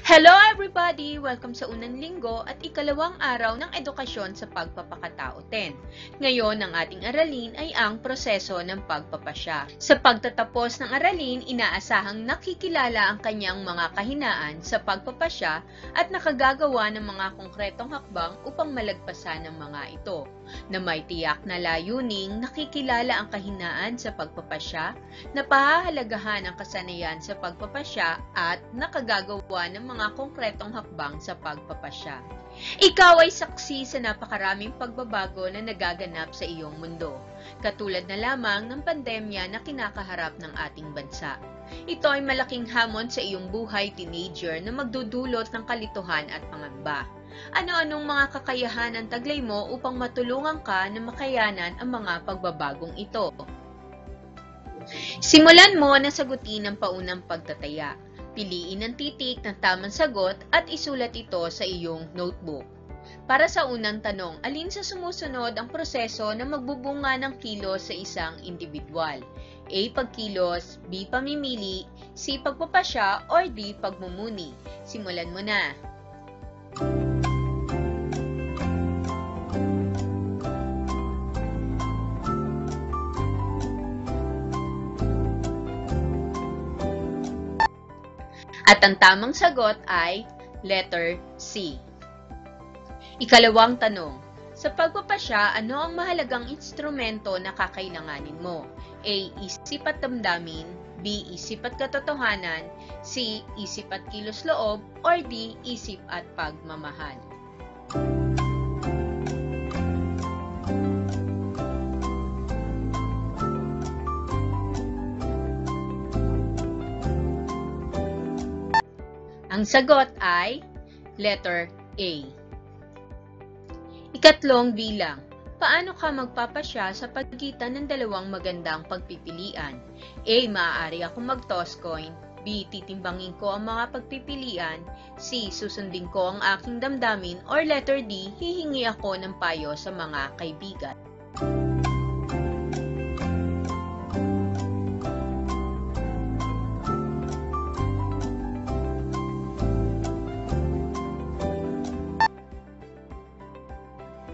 Hello everybody! Welcome sa unang linggo at ikalawang araw ng edukasyon sa pagpapakatao 10. Ngayon, ang ating aralin ay ang proseso ng pagpapasya. Sa pagtatapos ng aralin, inaasahang nakikilala ang kanyang mga kahinaan sa pagpapasya at nakagagawa ng mga konkretong hakbang upang malagpasan ng mga ito, na may tiyak na layuning nakikilala ang kahinaan sa pagpapasya, napahahalagahan ang kasanayan sa pagpapasya at nakagagawa ng mga konkretong hakbang sa pagpapasya. Ikaw ay saksi sa napakaraming pagbabago na nagaganap sa iyong mundo, katulad na lamang ng pandemya na kinakaharap ng ating bansa. Ito ay malaking hamon sa iyong buhay teenager na magdudulot ng kalituhan at pangamba. Ano-anong mga kakayahan ang taglay mo upang matulungan ka na makayanan ang mga pagbabagong ito? Simulan mo na sagutin ang paunang pagtataya. Piliin ang titik ng tamang sagot at isulat ito sa iyong notebook. Para sa unang tanong, alin sa sumusunod ang proseso na magbubunga ng kilos sa isang individual? A. Pagkilos, B. Pamimili, C. Pagpapasya, or D. Pagmumuni. Simulan mo na. At ang tamang sagot ay letter C. Ikalawang tanong, sa pagpapasya, ano ang mahalagang instrumento na kakailanganin mo? A. Isip at damdamin, B. Isip at katotohanan, C. Isip at kilos loob, or D. Isip at pagmamahal. Ang sagot ay letter A. Ikatlong bilang, paano ka magpapasya sa pagitan ng dalawang magandang pagpipilian? A. Maaari akong mag-toss coin, B. Titimbangin ko ang mga pagpipilian, C. Susundin ko ang aking damdamin, or letter D. Hihingi ako ng payo sa mga kaibigan.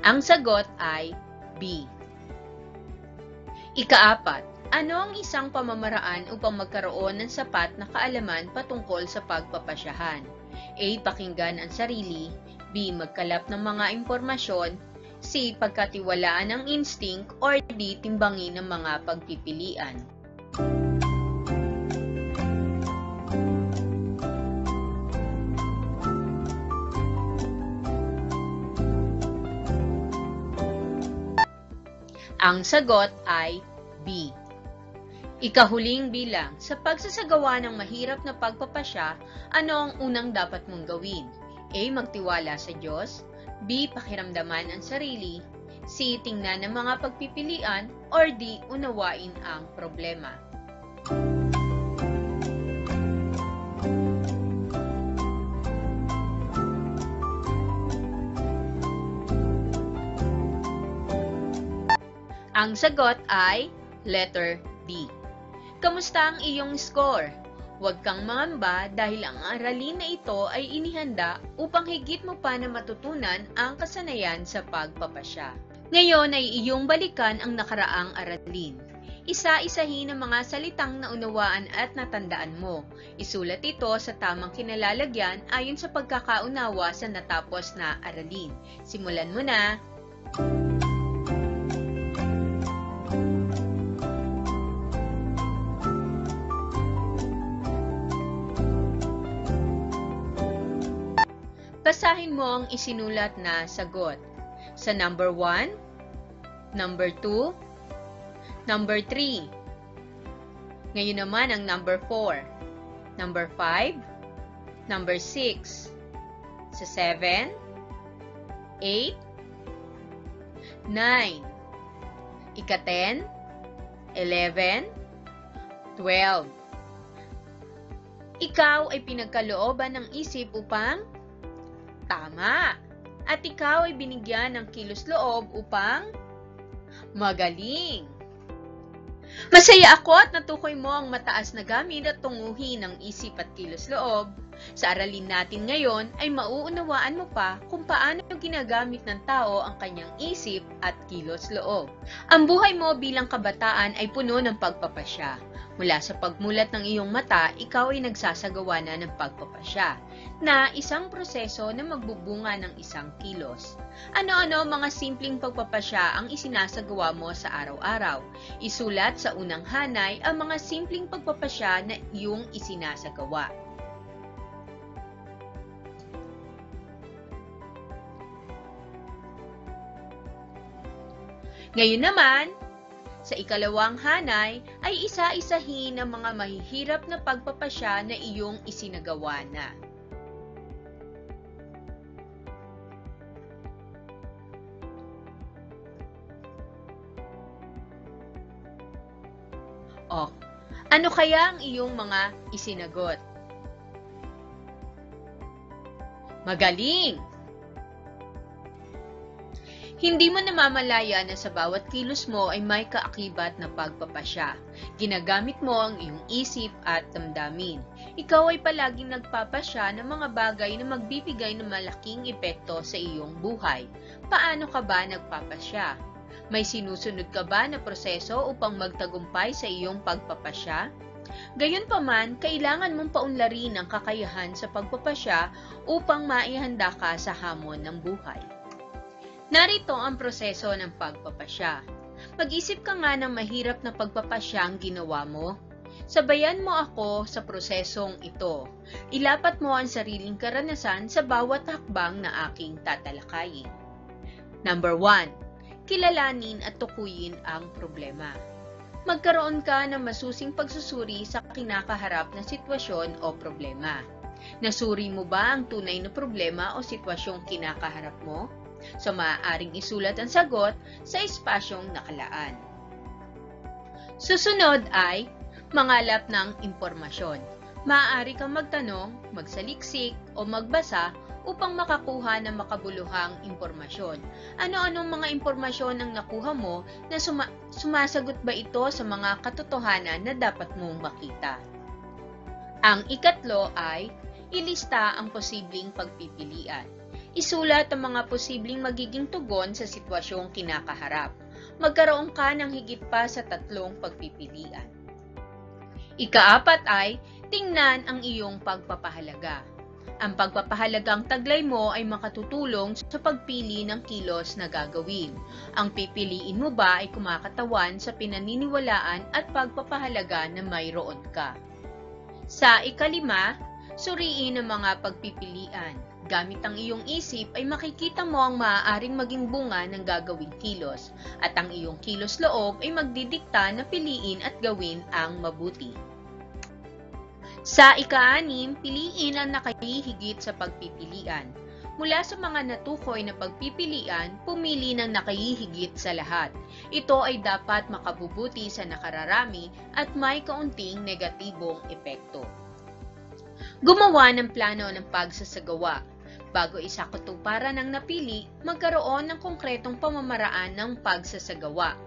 Ang sagot ay B. Ikaapat, ano ang isang pamamaraan upang magkaroon ng sapat na kaalaman patungkol sa pagpapasyahan? A. Pakinggan ang sarili, B. Magkalap ng mga impormasyon, C. Pagkatiwalaan ang instinct, or D. Timbangin ang mga pagpipilian. Ang sagot ay B. Ikahuling bilang, sa pagsasagawa ng mahirap na pagpapasya, ano ang unang dapat mong gawin? A. Magtiwala sa Diyos, B. Pakiramdaman ang sarili, C. Tingnan ang mga pagpipilian, or D. Unawain ang problema. Ang sagot ay letter D. Kamusta ang iyong score? Huwag kang mangamba dahil ang aralin na ito ay inihanda upang higit mo pa na matutunan ang kasanayan sa pagpapasya. Ngayon ay iyong balikan ang nakaraang aralin. Isa-isahin ang mga salitang naunawaan at natandaan mo. Isulat ito sa tamang kinalalagyan ayon sa pagkakaunawa sa natapos na aralin. Simulan mo na! Basahin mo ang isinulat na sagot. Sa number 1, number 2, number 3. Ngayon naman ang number 4, number 5, number 6. Sa 7, 8, 9. Ika-10, 11, 12. Ikaw ay pinagkalooban ng isip upang tama. At ikaw ay binigyan ng kilos loob upang magaling. Masaya ako at natukoy mo ang mataas na gamit at tunguhin ng isip at kilos loob. Sa aralin natin ngayon ay mauunawaan mo pa kung paano ginagamit ng tao ang kanyang isip at kilos loob. Ang buhay mo bilang kabataan ay puno ng pagpapasya. Mula sa pagmulat ng iyong mata, ikaw ay nagsasagawa na ng pagpapasya, na isang proseso na magbubunga ng isang kilos. Ano-ano mga simpleng pagpapasya ang isinasagawa mo sa araw-araw? Isulat sa unang hanay ang mga simpleng pagpapasya na iyong isinasagawa. Ngayon naman, sa ikalawang hanay ay isa-isahin ang mga mahihirap na pagpapasya na iyong isinagawa na. Ano kaya ang iyong mga isinagot? Magaling! Hindi mo namamalaya na sa bawat kilos mo ay may kaakibat na pagpapasya. Ginagamit mo ang iyong isip at damdamin. Ikaw ay palaging nagpapasya ng mga bagay na magbibigay ng malaking epekto sa iyong buhay. Paano ka ba nagpapasya? May sinusunod ka ba na proseso upang magtagumpay sa iyong pagpapasya? Gayunpaman, kailangan mong paunlarin ang kakayahan sa pagpapasya upang maihanda ka sa hamon ng buhay. Narito ang proseso ng pagpapasya. Mag-isip ka nga ng mahirap na pagpapasya ang ginawa mo. Sabayan mo ako sa prosesong ito. Ilapat mo ang sariling karanasan sa bawat hakbang na aking tatalakayin. Number 1. Kilalanin at tukuyin ang problema. Magkaroon ka ng masusing pagsusuri sa kinakaharap na sitwasyon o problema. Nasuri mo ba ang tunay na problema o sitwasyong kinakaharap mo? So, maaaring isulat ang sagot sa espasyong nakalaan. Susunod ay mangalap ng impormasyon. Maaari kang magtanong, magsaliksik, o magbasa upang makakuha ng makabuluhang impormasyon. Ano-anong mga impormasyon ang nakuha mo na sumasagot ba ito sa mga katotohanan na dapat mong makita? Ang ikatlo ay ilista ang posibleng pagpipilian. Isulat ang mga posibleng magiging tugon sa sitwasyong kinakaharap. Magkaroon ka ng higit pa sa 3 pagpipilian. Ikaapat ay tingnan ang iyong pagpapahalaga. Ang pagpapahalagang taglay mo ay makatutulong sa pagpili ng kilos na gagawin. Ang pipiliin mo ba ay kumakatawan sa pinaniniwalaan at pagpapahalaga na mayroon ka? Sa ikalima, suriin ang mga pagpipilian. Gamit ang iyong isip ay makikita mo ang maaaring maging bunga ng gagawing kilos, at ang iyong kilos loob ay magdidikta na piliin at gawin ang mabuti. Sa ika-6, piliin ang nakahihigit sa pagpipilian. Mula sa mga natukoy na pagpipilian, pumili ng nakahihigit sa lahat. Ito ay dapat makabubuti sa nakararami at may kaunting negatibong epekto. Gumawa ng plano ng pagsasagawa. Bago isakatuparan ang napili, magkaroon ng konkretong pamamaraan ng pagsasagawa.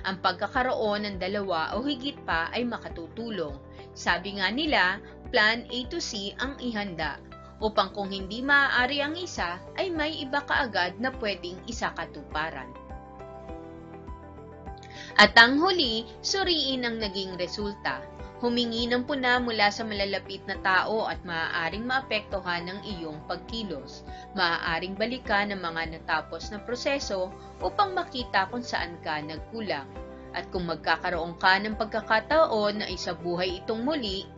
Ang pagkakaroon ng 2 o higit pa ay makatutulong. Sabi nga nila, plan A to C ang ihanda, upang kung hindi maaari ang isa, ay may iba kaagad na pwedeng isakatuparan. At ang huli, suriin ang naging resulta. Humingi ng puna mula sa malalapit na tao at maaaring maapektuhan ng iyong pagkilos. Maaaring balikan ang mga natapos na proseso upang makita kung saan ka nagkulang. At kung magkakaroon ka ng pagkakataon na isabuhay itong muli,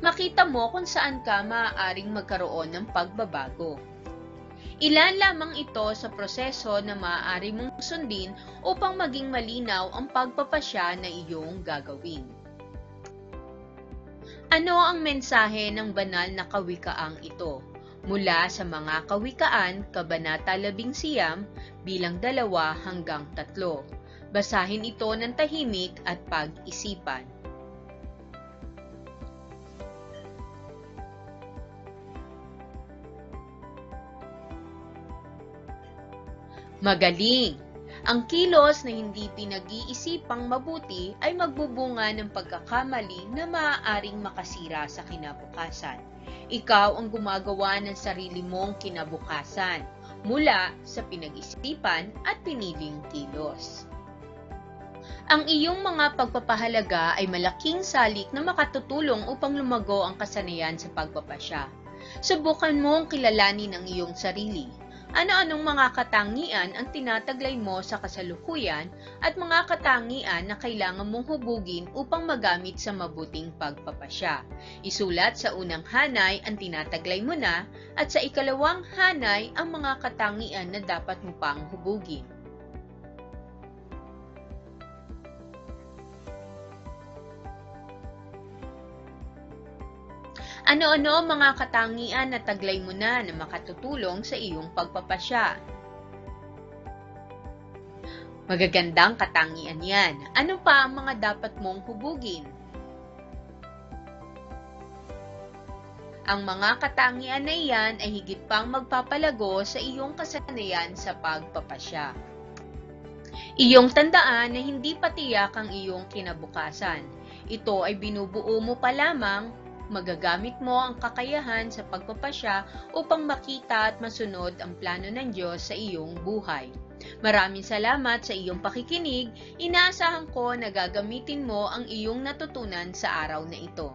makita mo kung saan ka maaaring magkaroon ng pagbabago. Ilan lamang ito sa proseso na maaari mong sundin upang maging malinaw ang pagpapasya na iyong gagawin. Ano ang mensahe ng banal na kawikaang ito? Mula sa mga kawikaan, Kabanata 11, bilang 2 hanggang 3. Basahin ito ng tahimik at pag-isipan. Magaling! Ang kilos na hindi pinag-iisipang mabuti ay magbubunga ng pagkakamali na maaaring makasira sa kinabukasan. Ikaw ang gumagawa ng sarili mong kinabukasan mula sa pinag-isipan at piniling kilos. Ang iyong mga pagpapahalaga ay malaking salik na makatutulong upang lumago ang kasanayan sa pagpapasya. Subukan mong kilalanin ang iyong sarili. Ano-anong mga katangian ang tinataglay mo sa kasalukuyan at mga katangian na kailangan mong hubugin upang magamit sa mabuting pagpapasya. Isulat sa unang hanay ang tinataglay mo na at sa ikalawang hanay ang mga katangian na dapat mo pang hubugin. Ano-ano mga katangian na taglay mo na makatutulong sa iyong pagpapasya? Magagandang katangian yan. Ano pa ang mga dapat mong hubugin? Ang mga katangian na iyan ay higit pang magpapalago sa iyong kasanayan sa pagpapasya. Iyong tandaan na hindi patiyak ang iyong kinabukasan. Ito ay binubuo mo pa lamang. Magagamit mo ang kakayahan sa pagpapasya upang makita at masunod ang plano ng Diyos sa iyong buhay. Maraming salamat sa iyong pakikinig. Inaasahan ko na gagamitin mo ang iyong natutunan sa araw na ito.